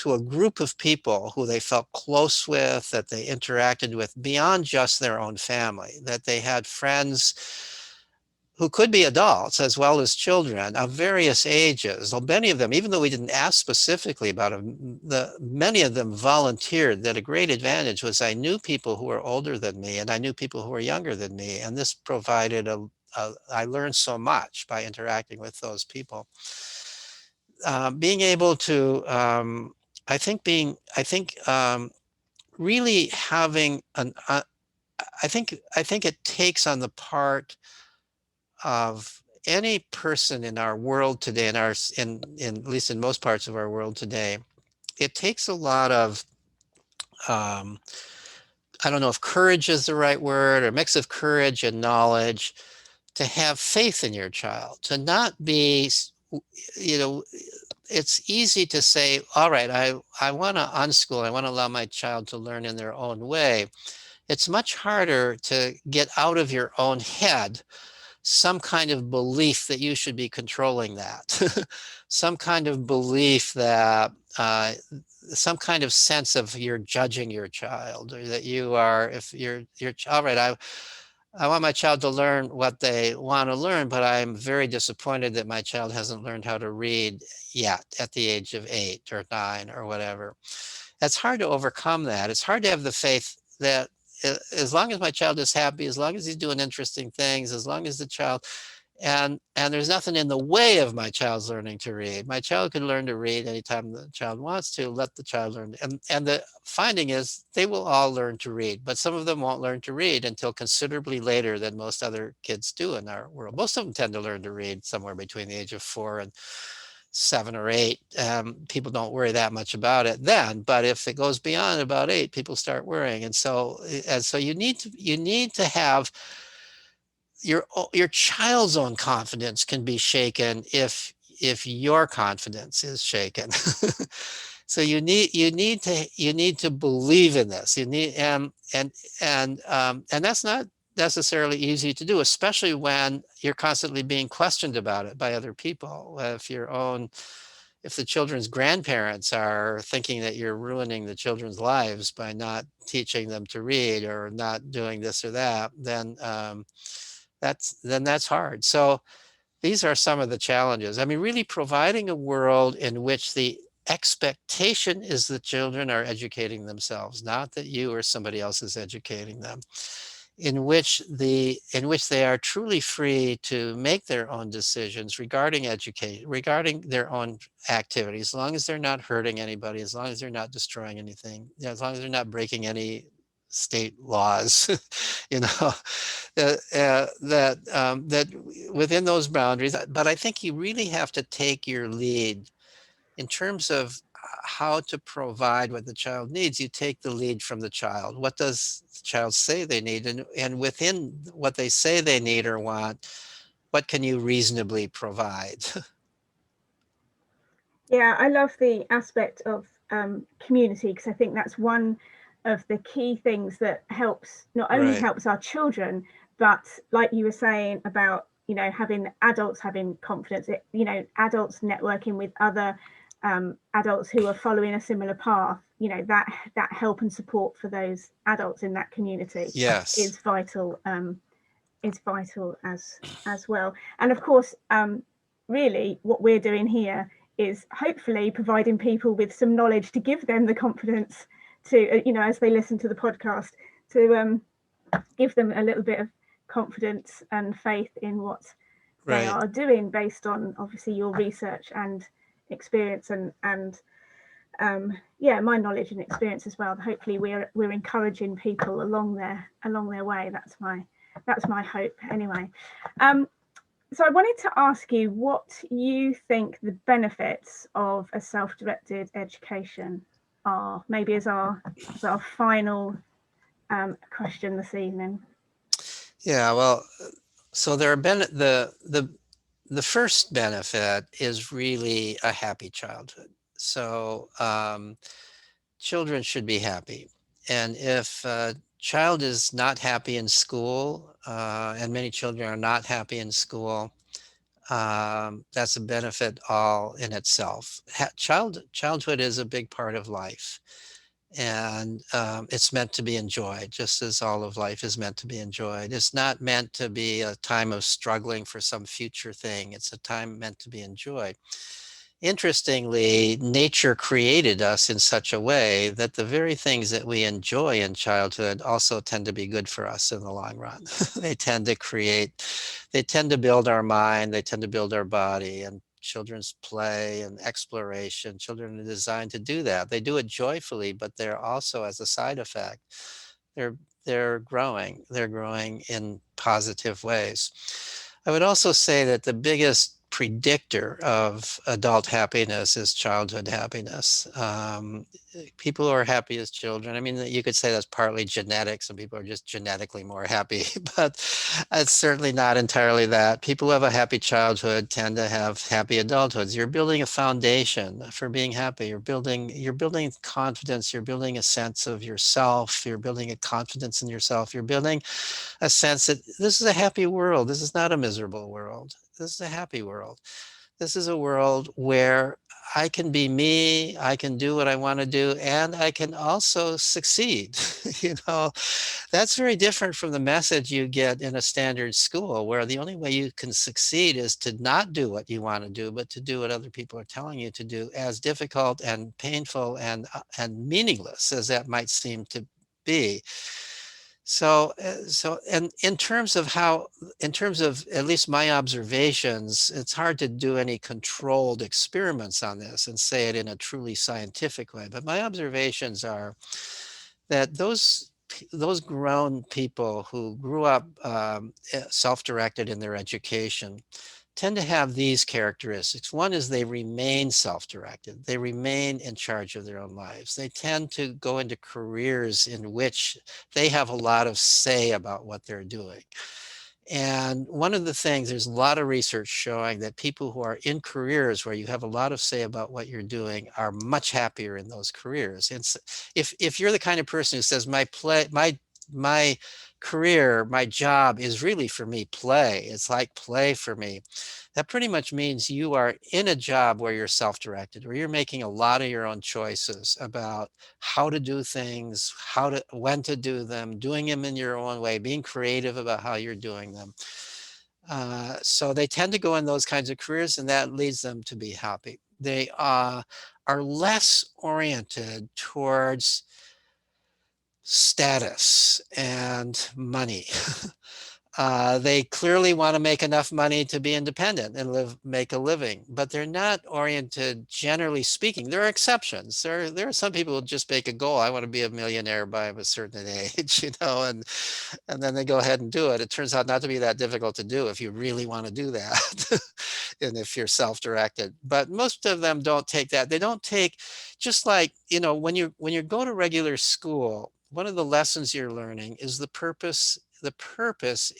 a group of people who they felt close with, that they interacted with beyond just their own family, that they had friends who could be adults as well as children of various ages. So many of them, even though we didn't ask specifically about them, many of them volunteered. That a great advantage was I knew people who were older than me, and I knew people who were younger than me. And this provided I learned so much by interacting with those people. Being able to, really having I think it takes on the part of any person in our world today, in at least in most parts of our world today, it takes a lot of um, I don't know if courage is the right word, or a mix of courage and knowledge, to have faith in your child, to not be, you know, it's easy to say, all right, I want to unschool, I want to allow my child to learn in their own way. It's much harder to get out of your own head some kind of belief that you should be controlling that, some kind of belief that, some kind of sense of you're judging your child, or that you are, if you're all right, I want my child to learn what they want to learn, but I'm very disappointed that my child hasn't learned how to read yet at the age of 8 or 9 or whatever. It's hard to overcome that. It's hard to have the faith that as long as my child is happy, as long as he's doing interesting things, as long as the child, and there's nothing in the way of my child's learning to read. My child can learn to read anytime the child wants to. Let the child learn. And the finding is they will all learn to read, but some of them won't learn to read until considerably later than most other kids do in our world. Most of them tend to learn to read somewhere between the age of 4 and 7 or 8. People don't worry that much about it then, but if it goes beyond about 8, people start worrying. And so you need to have your child's own confidence can be shaken if your confidence is shaken. So you need to believe in this. You need and that's not necessarily easy to do, especially when you're constantly being questioned about it by other people. If the children's grandparents are thinking that you're ruining the children's lives by not teaching them to read or not doing this or that, then that's hard. So these are some of the challenges. I mean, really providing a world in which the expectation is that children are educating themselves, not that you or somebody else is educating them, in which they are truly free to make their own decisions regarding education, regarding their own activities, as long as they're not hurting anybody, as long as they're not destroying anything, as long as they're not breaking any state laws, you know, that within those boundaries. But I think you really have to take your lead in terms of how to provide what the child needs. You take the lead from the child. What does the child say they need? And within what they say they need or want, what can you reasonably provide? Yeah, I love the aspect of community, because I think that's one of the key things that helps, not only Right. helps our children, but like you were saying about, having adults having confidence, adults networking with other adults who are following a similar path, that help and support for those adults in that community Yes. is vital. Is vital as well. And of course, really, what we're doing here is hopefully providing people with some knowledge to give them the confidence to, as they listen to the podcast, to give them a little bit of confidence and faith in what they Right. are doing, based on obviously your research and experience, and my knowledge and experience as well. Hopefully we're encouraging people along their way. That's my hope anyway. um, so I wanted to ask you what you think the benefits of a self-directed education are, maybe as our final question this evening. Yeah. Well, so there have been the first benefit is really a happy childhood. So children should be happy. And if a child is not happy in school, and many children are not happy in school, that's a benefit all in itself. Childhood is a big part of life, and it's meant to be enjoyed, just as all of life is meant to be enjoyed. It's not meant to be a time of struggling for some future thing. It's a time meant to be enjoyed. Interestingly, nature created us in such a way that the very things that we enjoy in childhood also tend to be good for us in the long run. They tend to they tend to build our mind, they tend to build our body, and children's play and exploration. Children are designed to do that. They do it joyfully, but they're also, as a side effect, they're they're growing. They're growing in positive ways. I would also say that the biggest predictor of adult happiness is childhood happiness. People who are happy as children, I mean, you could say that's partly genetics. Some people are just genetically more happy, but it's certainly not entirely that. People who have a happy childhood tend to have happy adulthoods. You're building a foundation for being happy. You're building confidence. You're building a sense of yourself. You're building a confidence in yourself. You're building a sense that this is a happy world. This is not a miserable world. This is a happy world. This is a world where I can be me, I can do what I want to do, and I can also succeed. you know, that's very different from the message you get in a standard school, where the only way you can succeed is to not do what you want to do, but to do what other people are telling you to do, as difficult and painful and meaningless as that might seem to be. And in terms of at least my observations, it's hard to do any controlled experiments on this and say it in a truly scientific way. But my observations are that those grown people who grew up self-directed in their education tend to have these characteristics. One is they remain self-directed. They remain in charge of their own lives. They tend to go into careers in which they have a lot of say about what they're doing. And one of the things, there's a lot of research showing that people who are in careers where you have a lot of say about what you're doing are much happier in those careers. And if you're the kind of person who says my career, my job is really for me play, it's like play for me, that pretty much means you are in a job where you're self-directed, where you're making a lot of your own choices about how to do things, when to do them, doing them in your own way, being creative about how you're doing them. So they tend to go in those kinds of careers, and that leads them to be happy. They are less oriented towards status and money. They clearly want to make enough money to be independent and make a living, but they're not oriented, generally speaking. There are exceptions. There are some people who just make a goal. I want to be a millionaire by a certain age, and then they go ahead and do it. It turns out not to be that difficult to do if you really want to do that, and if you're self-directed. But most of them don't take that. They don't take, just like, when you go to regular school, one of the lessons you're learning is the purpose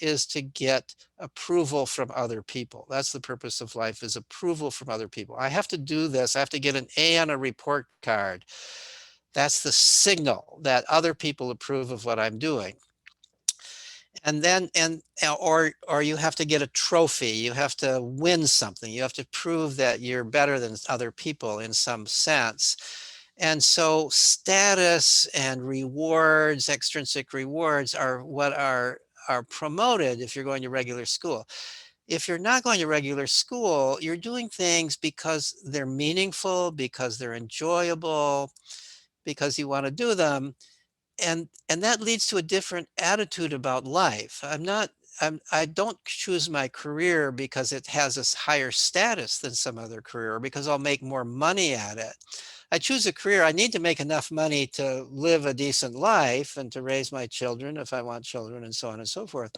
is to get approval from other people. That's the purpose of life, is approval from other people. I have to do this. I have to get an A on a report card. That's the signal that other people approve of what I'm doing. And then, or you have to get a trophy. You have to win something. You have to prove that you're better than other people in some sense. And so status and rewards, extrinsic rewards, are what are promoted if you're going to regular school. If you're not going to regular school, you're doing things because they're meaningful, because they're enjoyable, because you want to do them. And that leads to a different attitude about life. I don't choose my career because it has a higher status than some other career, or because I'll make more money at it. I choose a career. I need to make enough money to live a decent life and to raise my children if I want children, and so on and so forth.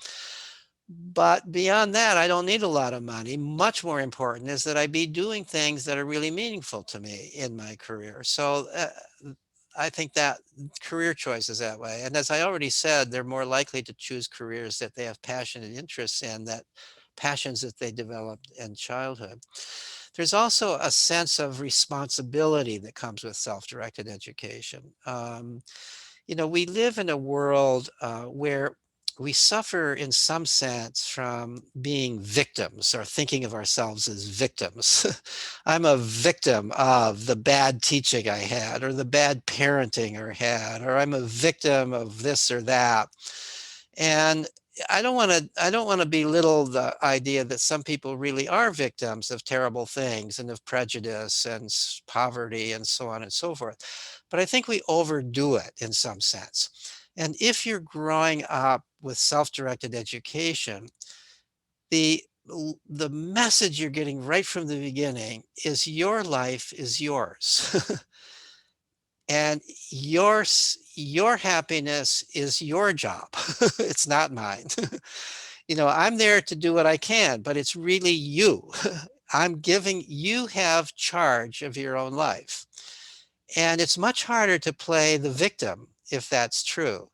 But beyond that, I don't need a lot of money. Much more important is that I be doing things that are really meaningful to me in my career. So I think that career choice is that way. And as I already said, they're more likely to choose careers that they have passionate interests in, that passions that they developed in childhood. There's also a sense of responsibility that comes with self-directed education. We live in a world where we suffer in some sense from being victims, or thinking of ourselves as victims. I'm a victim of the bad teaching I had, or the bad parenting I had, or I'm a victim of this or that. And I don't want to belittle the idea that some people really are victims of terrible things and of prejudice and poverty and so on and so forth. But I think we overdo it in some sense. And if you're growing up with self-directed education, the the message you're getting right from the beginning is your life is yours. And your happiness is your job. It's not mine. I'm there to do what I can, but it's really you. You have charge of your own life. And it's much harder to play the victim if that's true.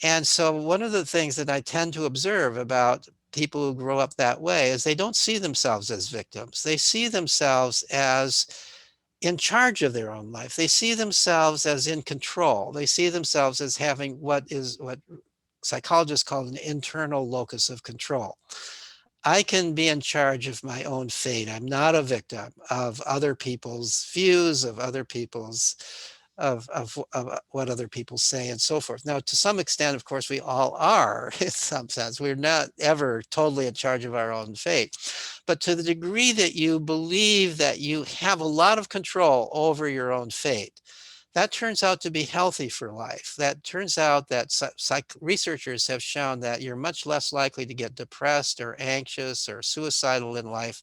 And so one of the things that I tend to observe about people who grow up that way is they don't see themselves as victims. They see themselves as in charge of their own life. They see themselves as in control. They see themselves as having what psychologists call an internal locus of control. I can be in charge of my own fate. I'm not a victim of other people's views, of what other people say, and so forth. Now, to some extent, of course, we all are in some sense. We're not ever totally in charge of our own fate. But to the degree that you believe that you have a lot of control over your own fate, that turns out to be healthy for life. That turns out that researchers have shown that you're much less likely to get depressed or anxious or suicidal in life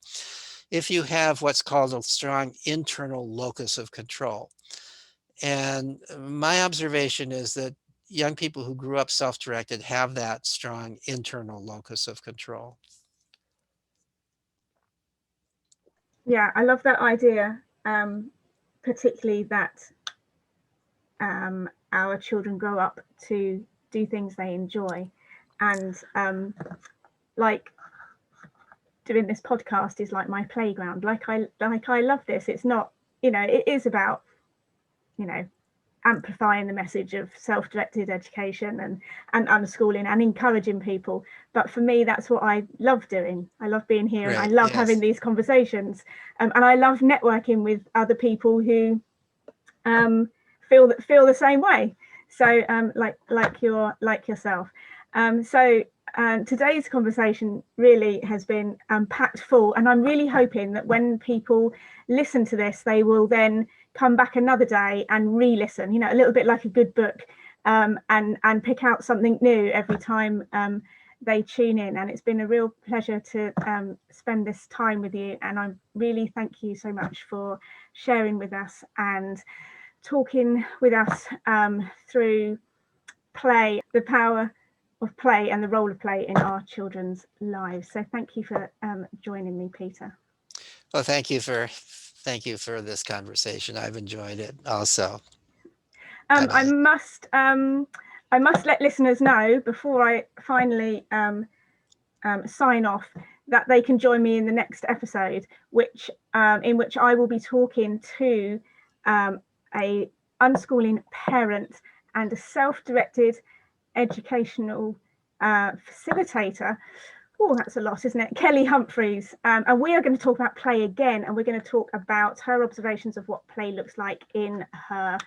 if you have what's called a strong internal locus of control. And my observation is that young people who grew up self-directed have that strong internal locus of control. Yeah, I love that idea, particularly that our children grow up to do things they enjoy. And like doing this podcast is like my playground. Like I love this. It's not, it is about, amplifying the message of self-directed education and unschooling and encouraging people. But for me, that's what I love doing. I love being here, and I love having these conversations, and I love networking with other people who feel the same way. So like yourself. Today's conversation really has been packed full, and I'm really hoping that when people listen to this, they will then come back another day and re-listen, a little bit like a good book, and pick out something new every time they tune in. And it's been a real pleasure to spend this time with you, and I really thank you so much for sharing with us and talking with us through play, the power of play and the role of play in our children's lives. So thank you for joining me, Peter. Well, thank you for this conversation. I've enjoyed it also. I must let listeners know before I finally sign off that they can join me in the next episode, in which I will be talking to a unschooling parent and a self-directed educational facilitator. Oh, that's a lot, isn't it? Kelly Humphreys. And we are going to talk about play again, and we're going to talk about her observations of what play looks like in her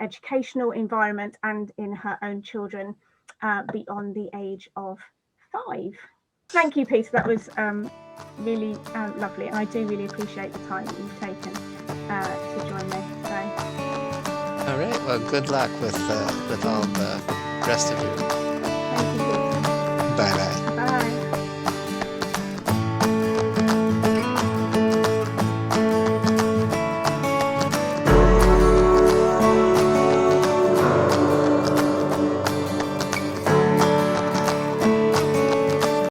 educational environment and in her own children beyond the age of 5. Thank you, Peter. That was really lovely, and I do really appreciate the time that you've taken to join me today. All right. Well, good luck with all the rest of you. Thank you, Peter. Bye-bye.